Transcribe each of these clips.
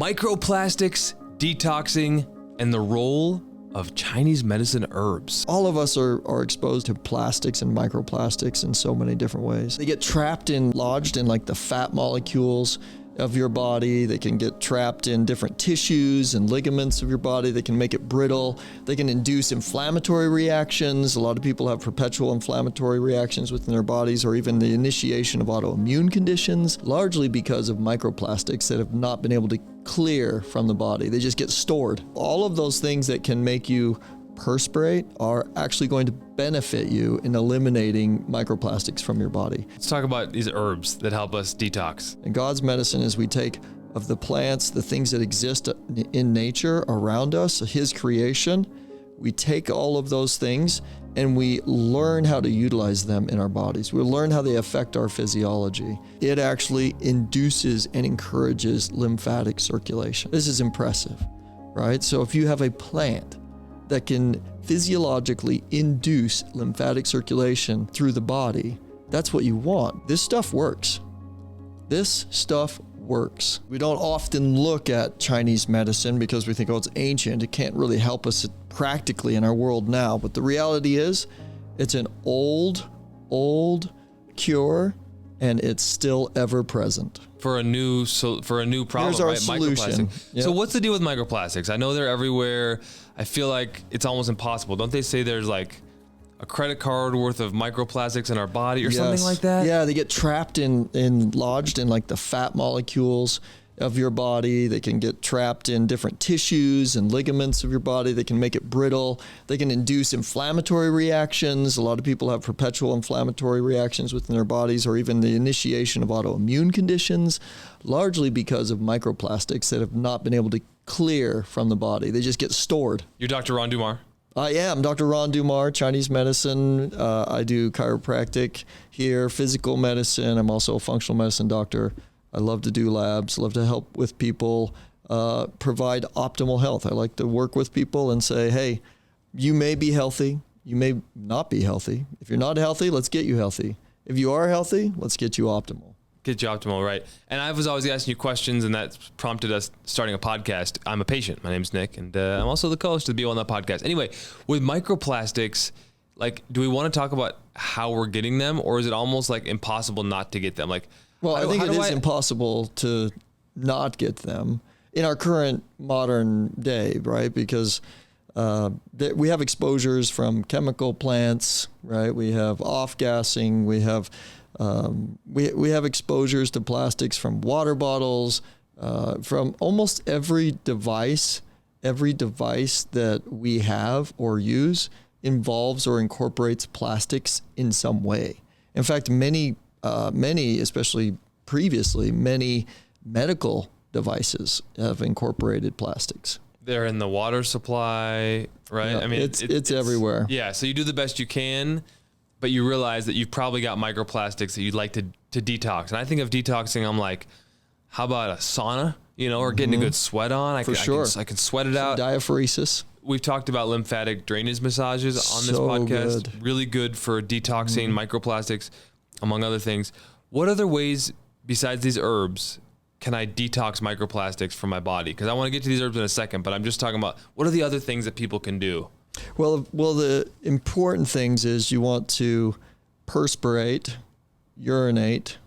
Microplastics, detoxing, and the role of Chinese medicine herbs. All of us are exposed to plastics and microplastics in so many different ways. They get lodged in like the fat molecules of your body. They can get trapped in different tissues and ligaments of your body. They can make it brittle. They can induce inflammatory reactions. A lot of people have perpetual inflammatory reactions within their bodies, or even the initiation of autoimmune conditions, largely because of microplastics that have not been able to clear from the body. They just get stored. All of those things that can make you perspirate are actually going to benefit you in eliminating microplastics from your body. Let's talk about these herbs that help us detox. And God's medicine is we take of the plants, the things that exist in nature around us, His creation, we take all of those things and we learn how to utilize them in our bodies. We learn how they affect our physiology. It actually induces and encourages lymphatic circulation. This is impressive, right? So if you have a plant that can physiologically induce lymphatic circulation through the body, that's what you want. This stuff works. This stuff works. We don't often look at Chinese medicine because we think, oh, it's ancient. It can't really help us practically in our world now. But the reality is, it's an old cure, and it's still ever present. For a new problem, Here's our right? solution. Microplastic. So what's the deal with microplastics? I know they're everywhere. I feel like it's almost impossible. Don't they say there's like a credit card worth of microplastics in our body or something like that? Yeah, they get lodged in like the fat molecules of your body. They can get trapped in different tissues and ligaments of your body. They can make it brittle. They can induce inflammatory reactions. A lot of people have perpetual inflammatory reactions within their bodies, or even the initiation of autoimmune conditions, largely because of microplastics that have not been able to clear from the body. They just get stored. You're Dr. Ron Dummar. I am Dr. Ron Dummar, Chinese medicine. I do chiropractic here, physical medicine. I'm also a functional medicine doctor. I love to do labs, love to help with people, provide optimal health. I like to work with people and say, hey, you may be healthy, you may not be healthy. If you're not healthy, let's get you healthy. If you are healthy, let's get you optimal. Get you optimal, right? And I was always asking you questions, and that prompted us starting a podcast. I'm a patient. My name's Nick, and I'm also the co-host of the Be On That podcast. Anyway, with microplastics, like, do we want to talk about how we're getting them, or is it almost like impossible not to get them? Like, well, I think it is impossible to not get them in our current modern day, right? Because we have exposures from chemical plants, right? We have off-gassing. We have exposures to plastics from water bottles, from almost every device that we have or use involves or incorporates plastics in some way. In fact, many, especially previously, many medical devices have incorporated plastics. They're in the water supply, right? Yeah, I mean, it's everywhere. Yeah. So you do the best you can, but you realize that you've probably got microplastics that you'd like to detox. And I think of detoxing, I'm like, how about a sauna, or getting a good sweat on? I can sweat it out. Diaphoresis. We've talked about lymphatic drainage massages on this podcast. Good. Really good for detoxing microplastics, among other things. What other ways besides these herbs can I detox microplastics from my body? Because I want to get to these herbs in a second, but I'm just talking about what are the other things that people can do? Well, the important things is you want to perspirate, urinate,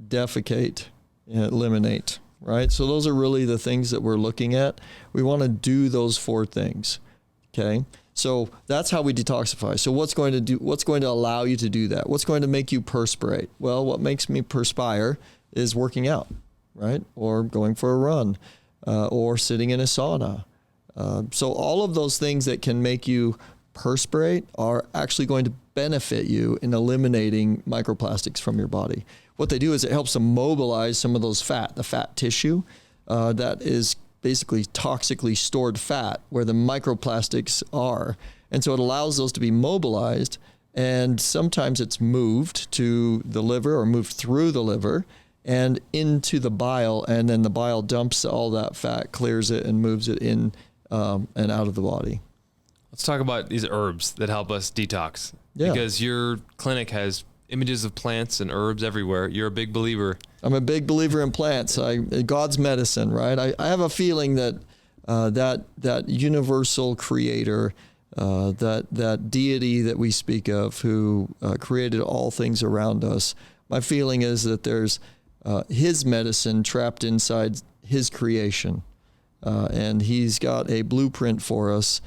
defecate, and eliminate, right? So those are really the things that we're looking at. We want to do those 4 things, okay? So that's how we detoxify. So what's going to allow you to do that? What's going to make you perspirate? Well, what makes me perspire is working out, right? Or going for a run, or sitting in a sauna. So all of those things that can make you perspirate are actually going to benefit you in eliminating microplastics from your body. What they do is it helps to mobilize some of those the fat tissue that is basically toxically stored fat where the microplastics are. And so it allows those to be mobilized, and sometimes it's moved to the liver or moved through the liver and into the bile, and then the bile dumps all that fat, clears it, and moves it in and out of the body. Let's talk about these herbs that help us detox. Yeah. Because your clinic has images of plants and herbs everywhere. You're a big believer. I'm a big believer in plants. God's medicine, right? I have a feeling that that universal creator, that deity that we speak of, who created all things around us. My feeling is that there's his medicine trapped inside his creation, and he's got a blueprint for us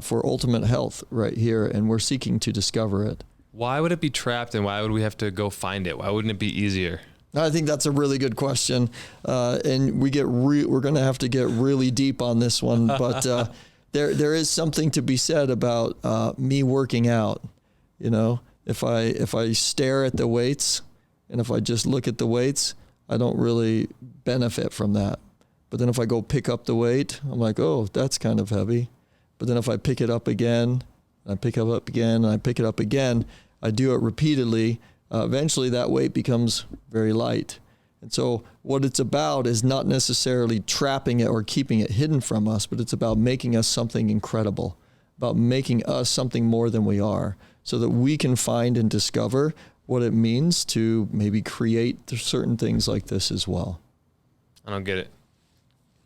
for ultimate health right here, and we're seeking to discover it. Why would it be trapped, and why would we have to go find it? Why wouldn't it be easier? I think that's a really good question, and we're going to have to get really deep on this one. But there is something to be said about me working out. You know, if I stare at the weights, and if I just look at the weights, I don't really benefit from that. But then if I go pick up the weight, I'm like, oh, that's kind of heavy. But then if I pick it up again, I pick it up again, and I pick it up again, I do it repeatedly. Eventually that weight becomes very light. And so what it's about is not necessarily trapping it or keeping it hidden from us, but it's about making us something incredible, about making us something more than we are, so that we can find and discover what it means to maybe create certain things like this as well. I don't get it.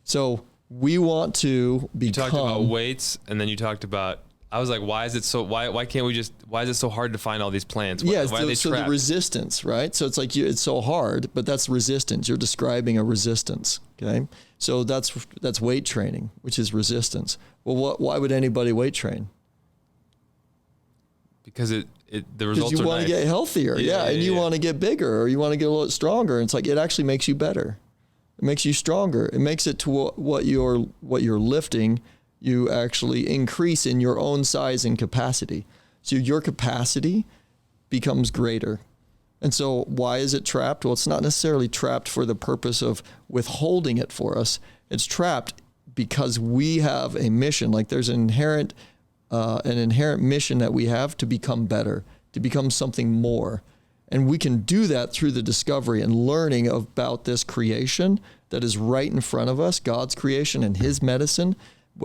So we want to become... You talked about weights, and then you talked about... I was like, why is it so? Why can't we just? Why is it so hard to find all these plants? Why are they so trapped? the resistance, right? So it's like it's so hard, but that's resistance. You're describing a resistance, okay? So that's weight training, which is resistance. Well, why would anybody weight train? Because the results are nice. Because you want to get healthier, and you want to get bigger, or you want to get a little stronger. And it's like it actually makes you better. It makes you stronger. It makes it to what you're lifting. You actually increase in your own size and capacity. So your capacity becomes greater. And so why is it trapped? Well, it's not necessarily trapped for the purpose of withholding it for us. It's trapped because we have a mission. Like there's an inherent mission that we have to become better, to become something more. And we can do that through the discovery and learning about this creation that is right in front of us, God's creation and his medicine.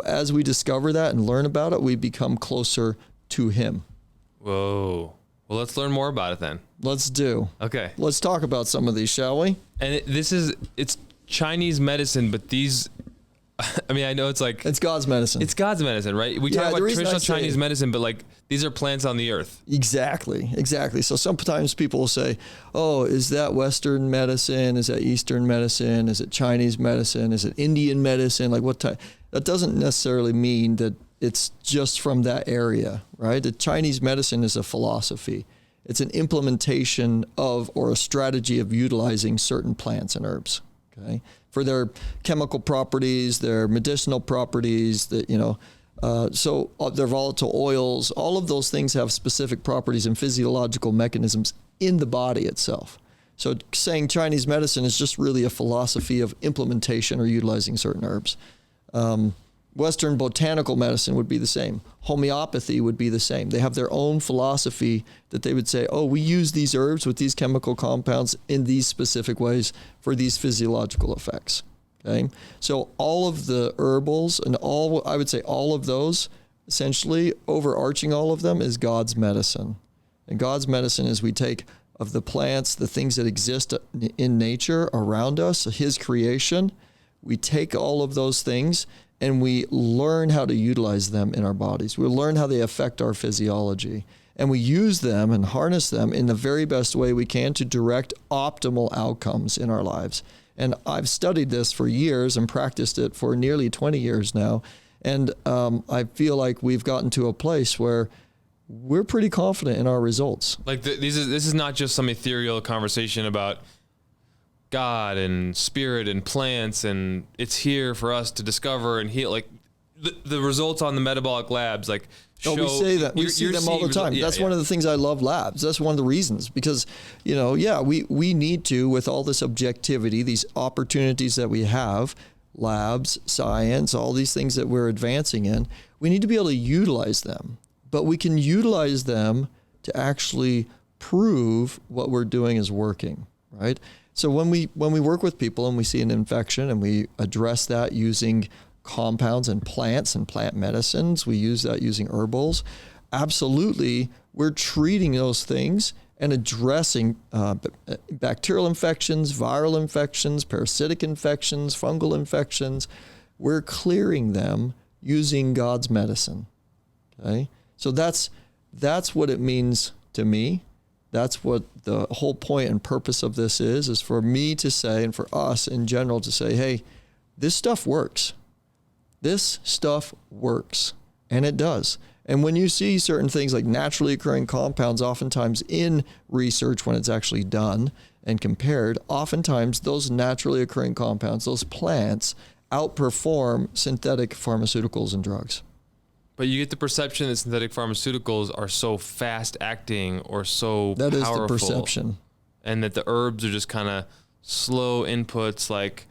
As we discover that and learn about it, we become closer to him. Whoa. Well, let's learn more about it then. Let's do. Okay. Let's talk about some of these, shall we? And it's Chinese medicine, but these, I mean, I know it's like... It's God's medicine. It's God's medicine, right? We talk about traditional Chinese medicine, but like these are plants on the earth. Exactly. So sometimes people will say, oh, is that Western medicine? Is that Eastern medicine? Is it Chinese medicine? Is it Indian medicine? Like what type? That doesn't necessarily mean that it's just from that area, right? The Chinese medicine is a philosophy. It's an implementation of or a strategy of utilizing certain plants and herbs, okay, for their chemical properties, their medicinal properties, so their volatile oils. All of those things have specific properties and physiological mechanisms in the body itself. So saying Chinese medicine is just really a philosophy of implementation or utilizing certain herbs. Western botanical medicine would be the same. Homeopathy would be the same. They have their own philosophy that they would say, oh, we use these herbs with these chemical compounds in these specific ways for these physiological effects. Okay. So all of the herbals and I would say all of those, essentially overarching all of them, is God's medicine. And God's medicine is we take of the plants, the things that exist in nature around us, his creation. We take all of those things and we learn how to utilize them in our bodies. We learn how they affect our physiology. And we use them and harness them in the very best way we can to direct optimal outcomes in our lives. And I've studied this for years and practiced it for nearly 20 years now. And I feel like we've gotten to a place where we're pretty confident in our results. Like this is not just some ethereal conversation about God and spirit and plants, and it's here for us to discover and heal. Like the results on the metabolic labs, like show. We say that we see them all the time. That's one of the things I love labs. That's one of the reasons, because we need to, with all this objectivity, these opportunities that we have, labs, science, all these things that we're advancing in, we need to be able to utilize them. But we can utilize them to actually prove what we're doing is working, right? So when we work with people and we see an infection and we address that using compounds and plants and plant medicines, we use that using herbals, absolutely, we're treating those things and addressing bacterial infections, viral infections, parasitic infections, fungal infections. We're clearing them using God's medicine. Okay? So that's what it means to me. That's what the whole point and purpose of this is for me to say, and for us in general to say, hey, this stuff works. This stuff works. And it does. And when you see certain things like naturally occurring compounds, oftentimes in research when it's actually done and compared, oftentimes those naturally occurring compounds, those plants, outperform synthetic pharmaceuticals and drugs. But you get the perception that synthetic pharmaceuticals are so fast acting or so that powerful. That is the perception. And that the herbs are just kind of slow inputs, like,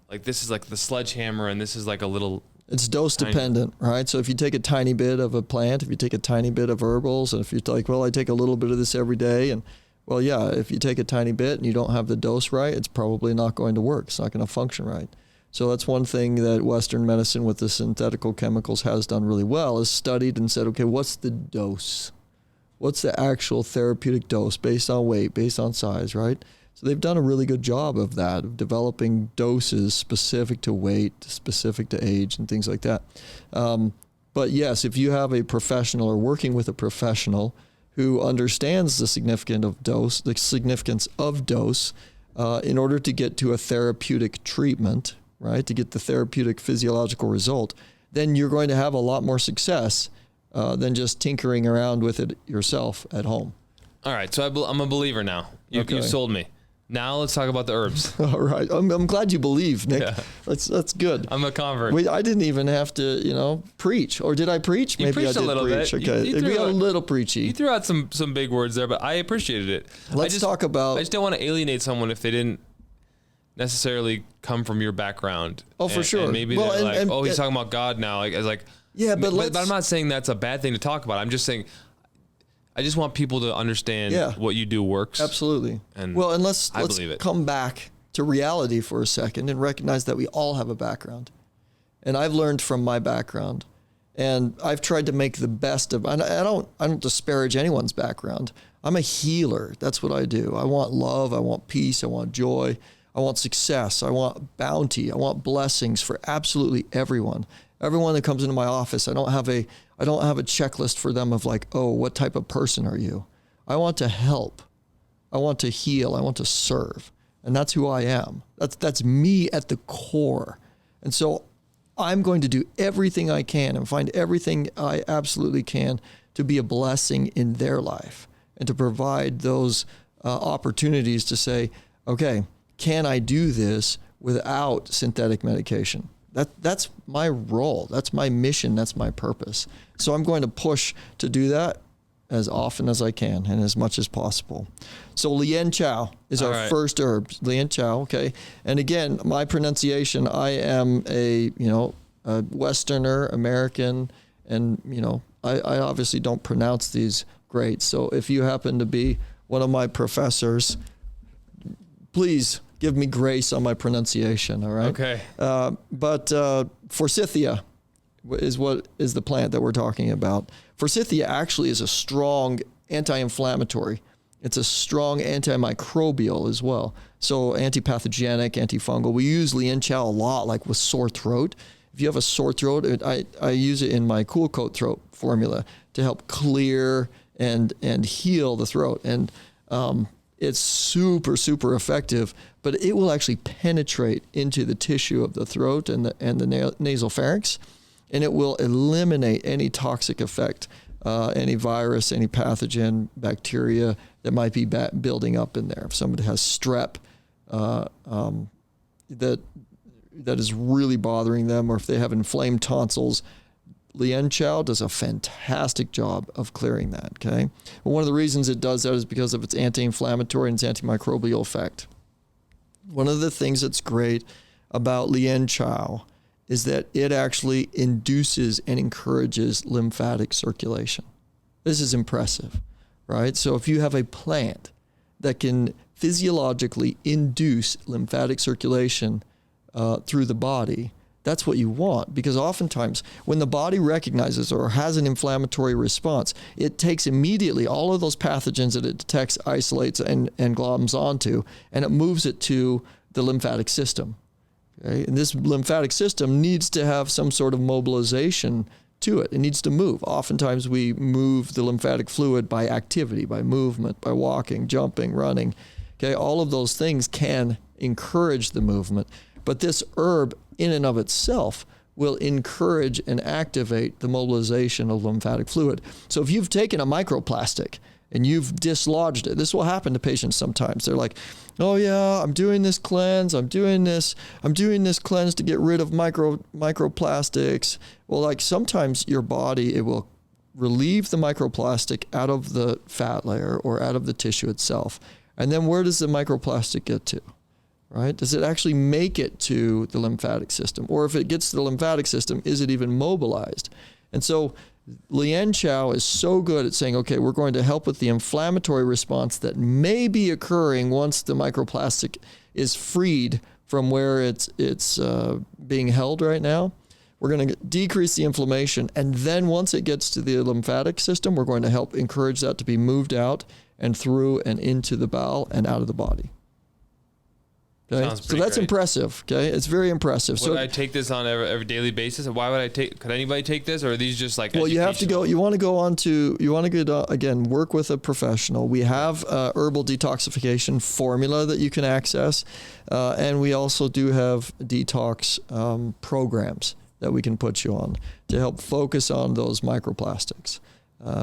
like this is like the sledgehammer and this is like a little... It's dose dependent, right? So if you take a tiny bit of a plant, if you take a tiny bit of herbals, and if you're like, well, I take a little bit of this every day, and well, yeah, if you take a tiny bit and you don't have the dose right, it's probably not going to work. It's not going to function right. So that's one thing that Western medicine with the synthetical chemicals has done really well, is studied and said, okay, what's the dose? What's the actual therapeutic dose based on weight, based on size, right? So they've done a really good job of that, of developing doses specific to weight, specific to age, and things like that. But yes, if you have a professional or working with a professional who understands the significance of dose, in order to get to a therapeutic treatment, right, to get the therapeutic physiological result, then you're going to have a lot more success than just tinkering around with it yourself at home. All right, so I'm a believer now. You sold me. Now let's talk about the herbs. All right. I'm glad you believe, Nick. Yeah. That's good. I'm a convert. I didn't even have to, preach. Or did I preach? You Maybe preached I did a little preach. bit. Okay. We got a little preachy. You threw out some big words there, but I appreciated it. Let's talk about... I just don't want to alienate someone if they didn't necessarily come from your background. Oh, for sure. And maybe they're like, he's talking about God now. Yeah, but I'm not saying that's a bad thing to talk about. I'm just saying... I just want people to understand what you do works. Absolutely. And let's come back to reality for a second and recognize that we all have a background. And I've learned from my background, and I've tried to make the best of. I don't disparage anyone's background. I'm a healer. That's what I do. I want love. I want peace. I want joy. I want success. I want bounty. I want blessings for absolutely everyone. Everyone that comes into my office, I don't have a checklist for them of like, oh, what type of person are you? I want to help. I want to heal. I want to serve. And that's who I am. That's me at the core. And so I'm going to do everything I can and find everything I absolutely can to be a blessing in their life and to provide those opportunities to say, okay, can I do this without synthetic medication? That's my role. That's my mission. That's my purpose. So I'm going to push to do that as often as I can and as much as possible. So Lian Chow is our first herb. Lian Chow, okay. And again, my pronunciation, I am a Westerner, American, and I obviously don't pronounce these great. So if you happen to be one of my professors, please give me grace on my pronunciation, all right? Okay. But Forsythia is the plant that we're talking about. Forsythia actually is a strong anti-inflammatory. It's a strong antimicrobial as well. So antipathogenic, antifungal. We use Lian Chow a lot, like with sore throat. If you have a sore throat, I use it in my Cool Coat Throat formula to help clear and heal the throat. And it's super, super effective, but it will actually penetrate into the tissue of the throat and the nasal pharynx, and it will eliminate any toxic effect, any virus, any pathogen, bacteria that might be building up in there. If somebody has strep that is really bothering them, or if they have inflamed tonsils, Lian Chow does a fantastic job of clearing that, okay? Well, one of the reasons it does that is because of its anti-inflammatory and its antimicrobial effect. One of the things that's great about Lian Chow is that it actually induces and encourages lymphatic circulation. This is impressive, right? So if you have a plant that can physiologically induce lymphatic circulation through the body, That's what you want, because oftentimes when the body recognizes or has an inflammatory response, it takes immediately all of those pathogens that it detects, isolates, and globs onto, and it moves it to the lymphatic system. Okay? And this lymphatic system needs to have some sort of mobilization to it. It needs to move. Oftentimes we move the lymphatic fluid by activity, by movement, by walking, jumping, running. Okay, all of those things can encourage the movement, but this herb in and of itself will encourage and activate the mobilization of lymphatic fluid. So if you've taken a microplastic and you've dislodged it, this will happen to patients sometimes. They're like, oh yeah, I'm doing this cleanse, I'm doing this cleanse to get rid of microplastics. Well, like sometimes your body, it will relieve the microplastic out of the fat layer or out of the tissue itself. And then where does the microplastic get to? Right? Does it actually make it to the lymphatic system? Or if it gets to the lymphatic system, is it even mobilized? And so Lian Chow is so good at saying, okay, we're going to help with the inflammatory response that may be occurring once the microplastic is freed from where it's being held right now. We're going to decrease the inflammation. And then once it gets to the lymphatic system, we're going to help encourage that to be moved out and through and into the bowel and out of the body. Okay? So that's great. impressive. Okay, it's very impressive. Would I take this on every daily basis? Why would I take? Could anybody take this, or are these just like? Well, you have to go. You want to go on to. You want to go again. Work with a professional. We have herbal detoxification formula that you can access, and we also do have detox programs that we can put you on to help focus on those microplastics.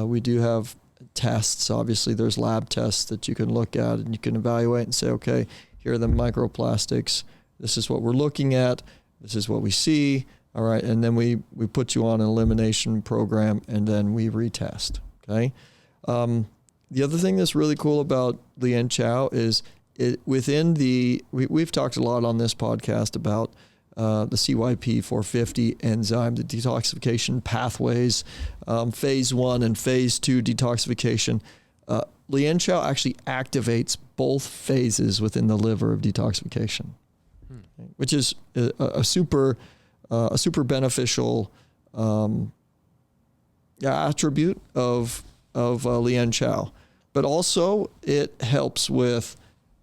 We do have tests. Obviously, there's lab tests that you can look at and you can evaluate and say, okay, here are the microplastics. This is what we're looking at. This is what we see. All right. And then we put you on an elimination program and then we retest. Okay. The other thing that's really cool about Lian Chow is we've talked a lot on this podcast about the CYP450 enzyme, the detoxification pathways, phase 1 and phase 2 detoxification. Lian Chow actually activates both phases within the liver of detoxification, which is a super beneficial attribute of Lian Chow. But also it helps with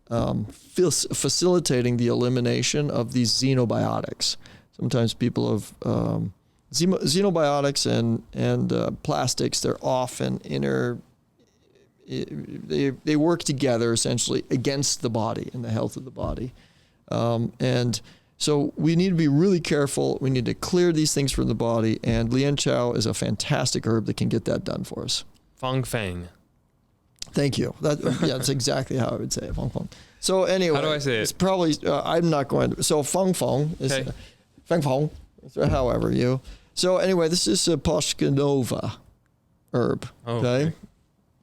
facilitating the elimination of these xenobiotics. Sometimes people have xenobiotics and plastics. They're often they work together essentially against the body and the health of the body. And so we need to be really careful. We need to clear these things from the body. And Lian Chow is a fantastic herb that can get that done for us. Fang Fang. Thank you. That's exactly how I would say it. Fang Fang. So anyway, how do I say it? It's probably, I'm not going to. So Fang Fang is okay. Fang Fang. However you. So anyway, this is a Poshkinova herb. Okay.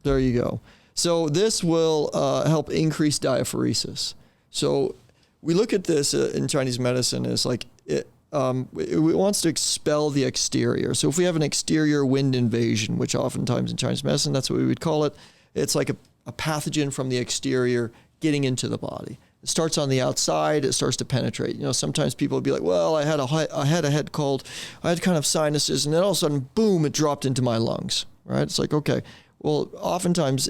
There you go. So this will help increase diaphoresis. So we look at this in Chinese medicine as like it wants to expel the exterior. So if we have an exterior wind invasion, which oftentimes in Chinese medicine, that's what we would call it. It's like a pathogen from the exterior getting into the body. It starts on the outside. It starts to penetrate. You know, sometimes people would be like, well, I had a head cold. I had kind of sinuses. And then all of a sudden, boom, it dropped into my lungs, right? It's like, okay. Well, oftentimes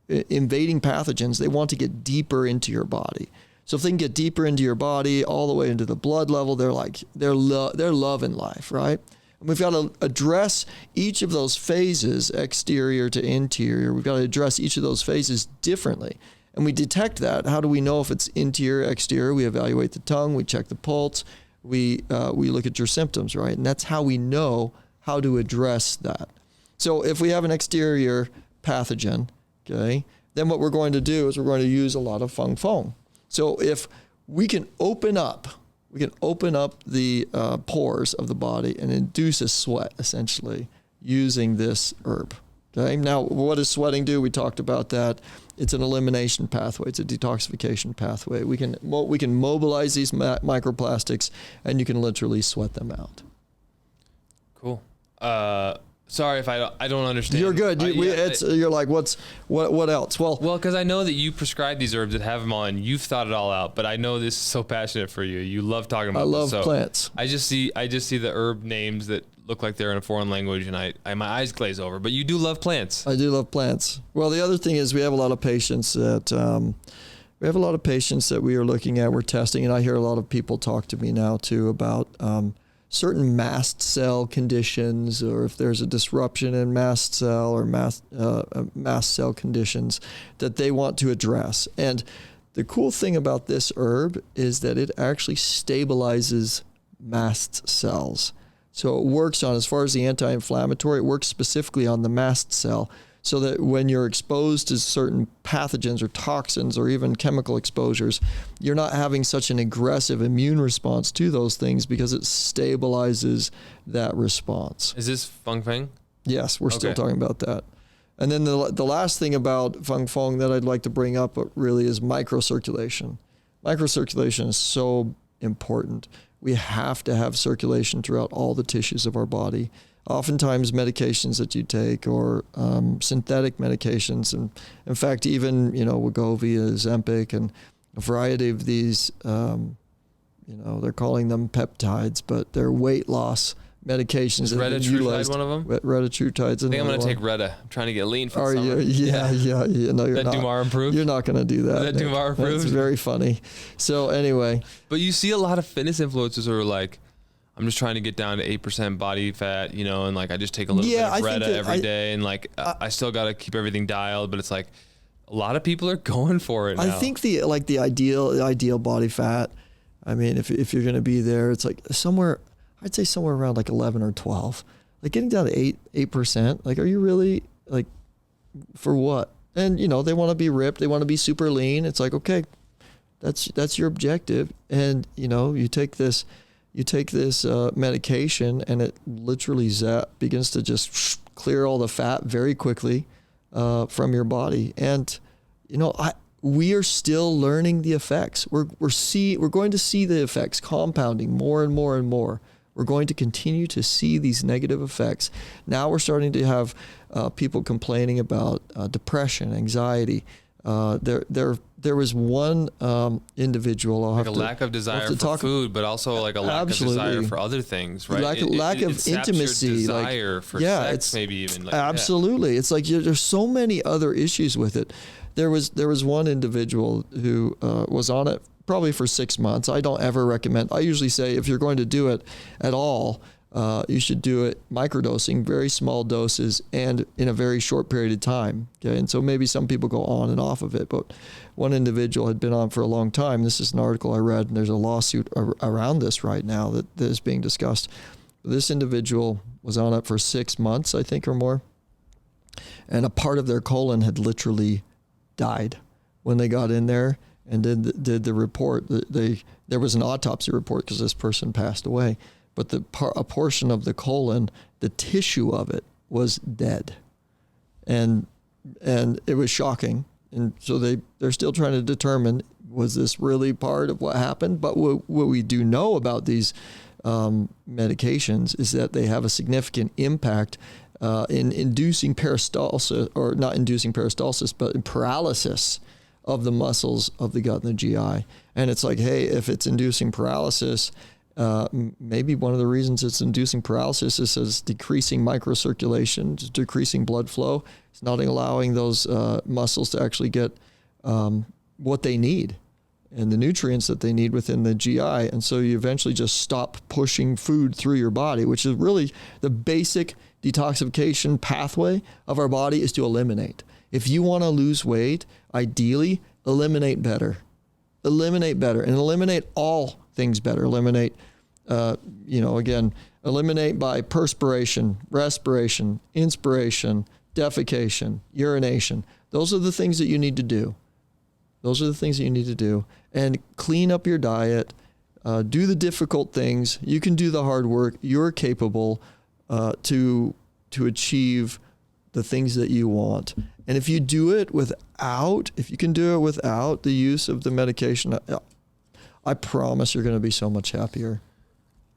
invading pathogens, they want to get deeper into your body. So if they can get deeper into your body, all the way into the blood level, they're loving life, right? And we've got to address each of those phases, exterior to interior. We've got to address each of those phases differently. And we detect that. How do we know if it's interior, exterior? We evaluate the tongue, we check the pulse, we look at your symptoms, right? And that's how we know how to address that. So if we have an exterior pathogen, okay, then what we're going to do is we're going to use a lot of Fang Feng. So if we can open up the pores of the body and induce a sweat, essentially, using this herb. Okay. Now, what does sweating do? We talked about that. It's an elimination pathway. It's a detoxification pathway. We can mobilize these microplastics, and you can literally sweat them out. Cool. Sorry if I don't understand. You're good. You're like, what else? Well, because I know that you prescribe these herbs that have them all, and you've thought it all out. But I know this is so passionate for you. You love talking about. I love this. plants. I just see the herb names that look like they're in a foreign language, and my eyes glaze over. But you do love plants. I do love plants. Well, the other thing is we have a lot of patients that we are looking at. We're testing, and I hear a lot of people talk to me now too about certain mast cell conditions, or if there's a disruption in mast cell or mast cell conditions that they want to address. And the cool thing about this herb is that it actually stabilizes mast cells. So it works on, as far as the anti-inflammatory, it works specifically on the mast cell, so that when you're exposed to certain pathogens or toxins or even chemical exposures, you're not having such an aggressive immune response to those things, because it stabilizes that response. Is this Feng Feng? Yes, we're still talking about that. And then the last thing about Feng Feng that I'd like to bring up really is microcirculation. Microcirculation is so important. We have to have circulation throughout all the tissues of our body. Oftentimes medications that you take, or synthetic medications, and in fact even Wegovy, Ozempic, and a variety of these, they're calling them peptides, but they're weight loss medications. Is retatrutide one of them? Retatrutide's I think I'm going to take Retta. I'm trying to get lean for the summer. Yeah. No, you're not. That Dummar approved? You're not going to do that. Is that Dummar approved? That's very funny. So anyway. But you see a lot of fitness influencers who are like, I'm just trying to get down to 8% body fat, and like I just take a little bit of Retta every day, and like I still got to keep everything dialed. But it's like a lot of people are going for it now. I think the ideal body fat, I mean, if you're going to be there, it's like I'd say somewhere around like 11 or 12. Like getting down to 8%. Like, are you really, like, for what? And they want to be ripped, they want to be super lean. It's like, okay, that's your objective, and you take this medication, and it literally begins to just clear all the fat very quickly from your body. And we are still learning the effects. We're going to see the effects compounding more and more and more. We're going to continue to see these negative effects. Now we're starting to have people complaining about depression, anxiety. There was one individual. Like a lack of desire for food, but also like a lack of desire for other things, right? Lack of intimacy, your desire for sex, maybe even. Like, absolutely, it's like there's so many other issues with it. There was one individual who was on it probably for 6 months. I don't ever recommend. I usually say if you're going to do it at all, you should do it microdosing, very small doses, and in a very short period of time. Okay, and so maybe some people go on and off of it, but one individual had been on for a long time. This is an article I read, and there's a lawsuit around this right now that is being discussed. This individual was on it for 6 months, I think, or more, and a part of their colon had literally died when they got in there and did the report. There was an autopsy report because this person passed away. But a portion of the colon, the tissue of it, was dead, and it was shocking. And so they're still trying to determine, was this really part of what happened? But what we do know about these medications is that they have a significant impact in inducing peristalsis, or not inducing peristalsis, but in paralysis of the muscles of the gut and the GI. And it's like, hey, if it's inducing paralysis, maybe one of the reasons it's inducing paralysis is decreasing microcirculation, decreasing blood flow. It's not allowing those muscles to actually get what they need and the nutrients that they need within the GI. And so you eventually just stop pushing food through your body, which is really the basic detoxification pathway of our body, is to eliminate. If you want to lose weight, ideally, eliminate better. Eliminate better, and eliminate all things better. Eliminate, eliminate by perspiration, respiration, inspiration, defecation, urination. Those are the things that you need to do. Those are the things that you need to do. And clean up your diet. Do the difficult things. You can do the hard work. You're capable to achieve the things that you want. And if you can do it without the use of the medication, I promise you're going to be so much happier.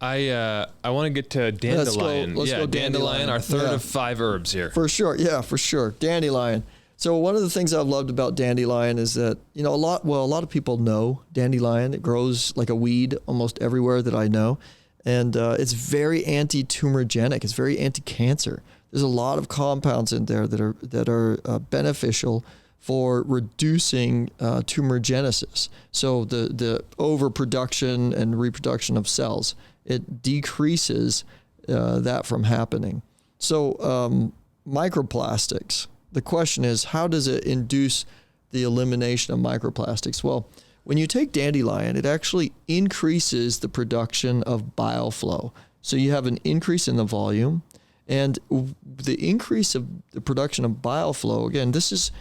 I want to get to dandelion. Let's go dandelion, our third of 5 herbs here. For sure. Yeah, for sure. Dandelion. So one of the things I've loved about dandelion is that, a lot of people know dandelion. It grows like a weed almost everywhere that I know. And it's very anti-tumorigenic. It's very anti-cancer. There's a lot of compounds in there that are beneficial for reducing tumorigenesis. So the overproduction and reproduction of cells, it decreases that from happening. So microplastics. The question is, how does it induce the elimination of microplastics? Well, when you take dandelion, it actually increases the production of bile flow. So you have an increase in the volume, and the increase of the production of bile flow, again, this is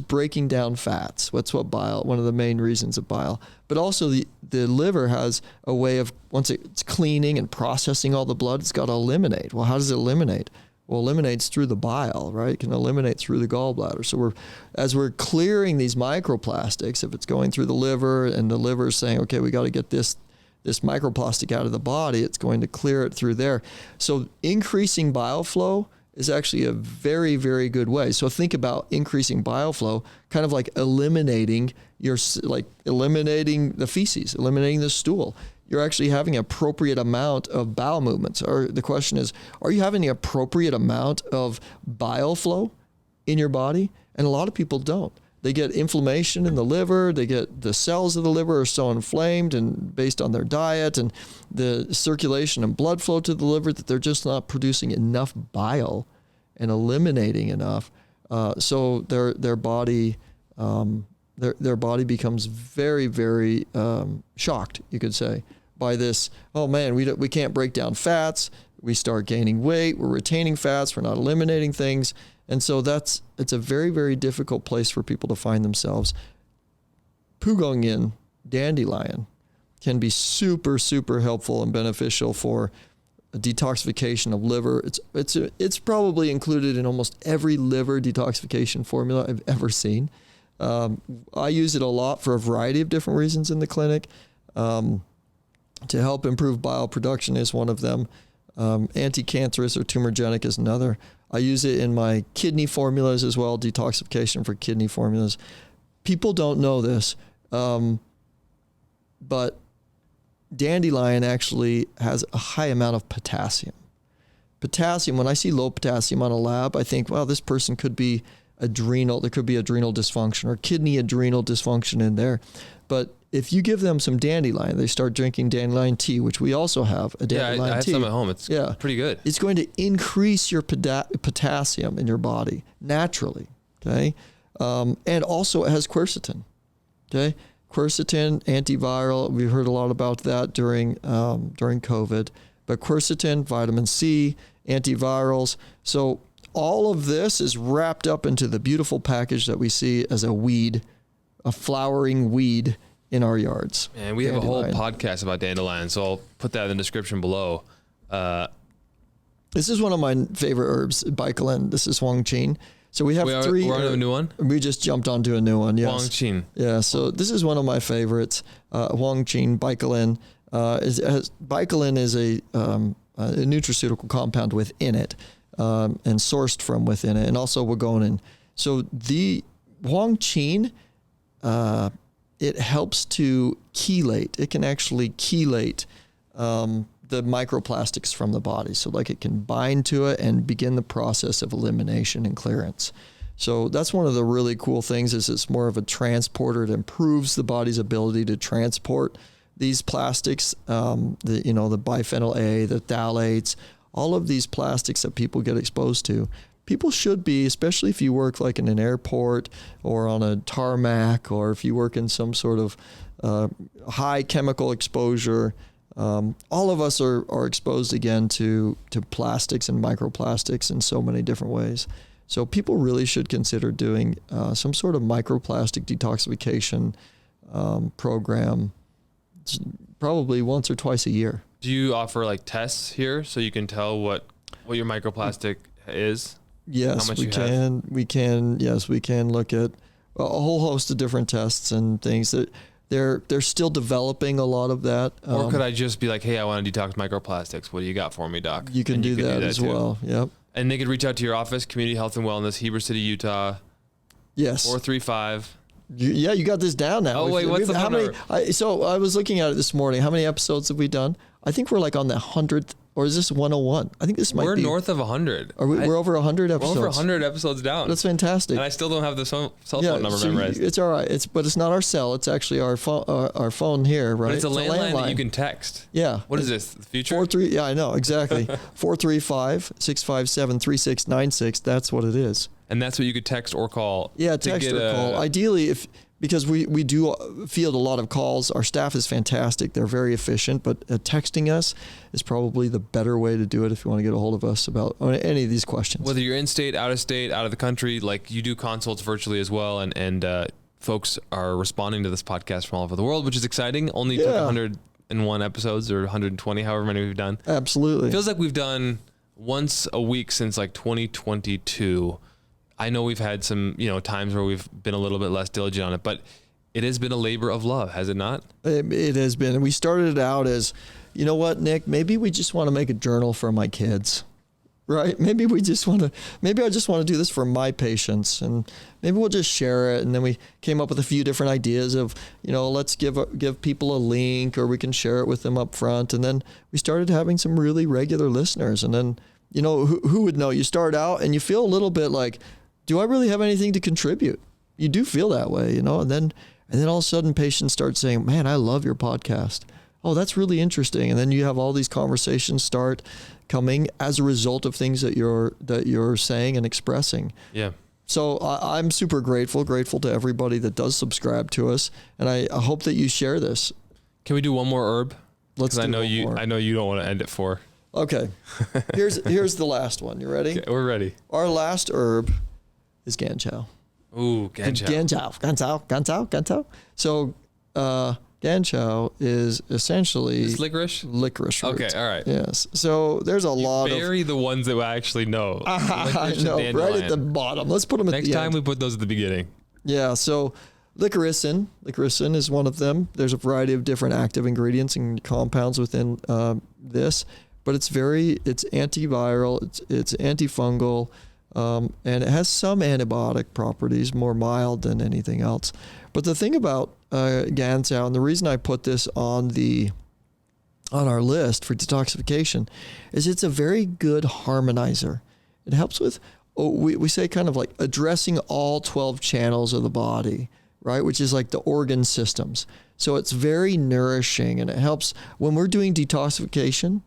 breaking down fats. That's what one of the main reasons of bile. But also the liver has a way of, once it's cleaning and processing all the blood, it's got to eliminate. Well, how does it eliminate? Well, eliminates through the bile, right? It can eliminate through the gallbladder. So as we're clearing these microplastics, if it's going through the liver and the liver is saying, okay, we got to get this microplastic out of the body, it's going to clear it through there. So increasing bile flow is actually a very, very good way. So think about increasing bile flow, kind of like eliminating eliminating the feces, eliminating the stool. You're actually having an appropriate amount of bowel movements. Or the question is, are you having the appropriate amount of bile flow in your body? And a lot of people don't. They get inflammation in the liver. They get the cells of the liver are so inflamed, and based on their diet and the circulation and blood flow to the liver, that they're just not producing enough bile and eliminating enough. So their body becomes very, very shocked, you could say, by this. Oh man, we can't break down fats. We start gaining weight. We're retaining fats. We're not eliminating things. And so it's a very, very difficult place for people to find themselves. Pugong in dandelion can be super, super helpful and beneficial for a detoxification of liver. It's probably included in almost every liver detoxification formula I've ever seen. I use it a lot for a variety of different reasons in the clinic. To help improve bile production is one of them. Anti-cancerous or tumorigenic is another. I use it in my kidney formulas as well, detoxification for kidney formulas. People don't know this, but dandelion actually has a high amount of potassium. Potassium, when I see low potassium on a lab, I think, wow, this person could be adrenal. There could be adrenal dysfunction or kidney adrenal dysfunction in there. But if you give them some dandelion, they start drinking dandelion tea, which we also have a dandelion tea. I have some at home. It's pretty good. It's going to increase your potassium in your body naturally, okay? And also it has quercetin, okay? Quercetin, antiviral. We heard a lot about that during COVID. But quercetin, vitamin C, antivirals. So all of this is wrapped up into the beautiful package that we see as a weed, a flowering weed in our yards. And we have a whole podcast about dandelion, so I'll put that in the description below. This is one of my favorite herbs, bicolin. This is Huang Qin. So we have three. We're on a new one? We just jumped onto a new one, yes. Huang Qin. Yeah, so this is one of my favorites. Huang Qin, bicolin. Bicolin is a nutraceutical compound within it, and sourced from within it, and also wagonin. So the Huang Qin, it helps to chelate. It can actually chelate the microplastics from the body. So like it can bind to it and begin the process of elimination and clearance. So that's one of the really cool things is it's more of a transporter. It improves the body's ability to transport these plastics, the biphenyl A, the phthalates, all of these plastics that people get exposed to. People should be, especially if you work like in an airport or on a tarmac, or if you work in some sort of high chemical exposure. All of us are exposed again to plastics and microplastics in so many different ways. So people really should consider doing some sort of microplastic detoxification program, probably once or twice a year. Do you offer like tests here so you can tell what your microplastic is? Yes, we can. We can. Yes, we can look at a whole host of different tests and things. That They're still developing a lot of that. Or could I just be like, hey, I want to detox microplastics. What do you got for me, doc? You can do that as well. Yep. And they could reach out to your office, Community Health and Wellness, Heber City, Utah. Yes. 435. You got this down now. Oh, wait, what's the phone number? So I was looking at it this morning. How many episodes have we done? I think we're like on the 100th, or is this 101? I think this might be. We're north of 100. We're over 100 episodes. We're over 100 episodes down. That's fantastic. And I still don't have the cell phone number memorized. It's all right. But it's not our cell. It's actually our phone here, right? But it's a landline that you can text. Yeah. What is this? The future? Yeah, I know exactly. 435-657-3696. That's what it is. And that's what you could text or call. Yeah, text or call. Ideally, because we do field a lot of calls. Our staff is fantastic. They're very efficient, but texting us is probably the better way to do it if you want to get a hold of us about any of these questions. Whether you're in state, out of the country, like you do consults virtually as well, and folks are responding to this podcast from all over the world, which is exciting. Only took 101 episodes or 120, however many we've done. Absolutely. It feels like we've done once a week since like 2022. I know we've had some, times where we've been a little bit less diligent on it, but it has been a labor of love, has it not? It has been. And we started it out as, you know what, Nick, maybe we just want to make a journal for my kids, right? Maybe I just want to do this for my patients, and maybe we'll just share it. And then we came up with a few different ideas of, let's give people a link, or we can share it with them up front. And then we started having some really regular listeners. And then, who would know? You start out and you feel a little bit like, do I really have anything to contribute? You do feel that way, and then all of a sudden patients start saying, man, I love your podcast. Oh, that's really interesting. And then you have all these conversations start coming as a result of things that you're saying and expressing. Yeah. So I'm super grateful to everybody that does subscribe to us. And I hope that you share this. Can we do one more herb? Let's do I know you don't want to end it for. Okay. Here's the last one. You ready? Okay, we're ready. Our last herb is Ganchow. Ooh, Ganchow. Ganchow. So, Ganchow is essentially... It's licorice? Licorice root. Okay, all right. Yes. So, there's a lot of... Bury the ones that I actually know. I know, right at the bottom. Let's put them at the end. Next time we put those at the beginning. Yeah, so licoricin is one of them. There's a variety of different active ingredients and compounds within this, but it's antiviral, it's antifungal, and it has some antibiotic properties, more mild than anything else. But the thing about Ganchow, and the reason I put this on our list for detoxification, is it's a very good harmonizer. It helps with, we say kind of like addressing all 12 channels of the body, right? Which is like the organ systems. So it's very nourishing, and it helps when we're doing detoxification.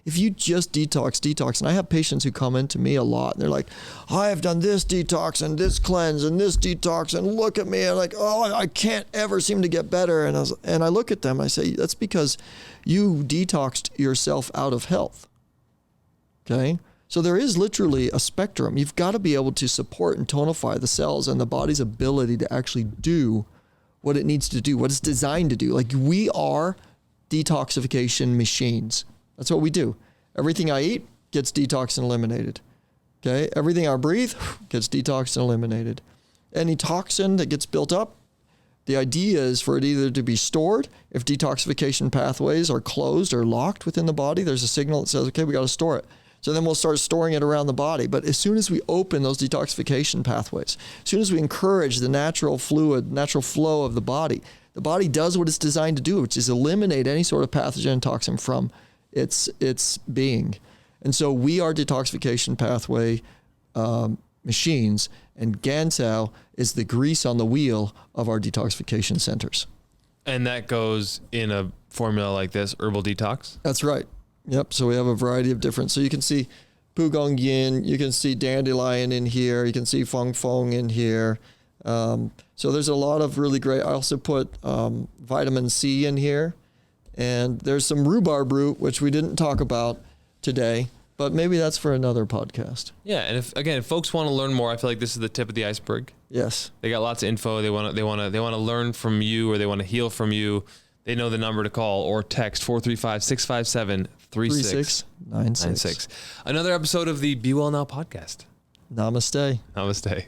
If you just detox, and I have patients who come into me a lot, and they're like, I have done this detox and this cleanse and this detox, and look at me, and like, oh, I can't ever seem to get better. And I look at them, and I say, that's because you detoxed yourself out of health. Okay? So there is literally a spectrum. You've got to be able to support and tonify the cells and the body's ability to actually do what it needs to do, what it's designed to do. Like, we are detoxification machines. That's what we do. Everything I eat gets detoxed and eliminated. Okay? Everything I breathe gets detoxed and eliminated. Any toxin that gets built up, the idea is for it either to be stored. If detoxification pathways are closed or locked within the body, there's a signal that says, okay, we got to store it. So then we'll start storing it around the body. But as soon as we open those detoxification pathways, as soon as we encourage the natural fluid, natural flow of the body does what it's designed to do, which is eliminate any sort of pathogen and toxin from its being. And so we are detoxification pathway machines, and Ganchow is the grease on the wheel of our detoxification centers. And that goes in a formula like this, herbal detox? That's right. Yep. So we have a variety of different, so you can see Pugong Yin, you can see dandelion in here, you can see Feng Feng in here. So there's a lot of really great, I also put vitamin C in here, and there's some rhubarb root, which we didn't talk about today, but maybe that's for another podcast. Yeah. And if folks want to learn more, I feel like this is the tip of the iceberg. Yes. They got lots of info. They want to learn from you, or they want to heal from you. They know the number to call or text 435-657-3696. Another episode of the Be Well Now podcast. Namaste. Namaste.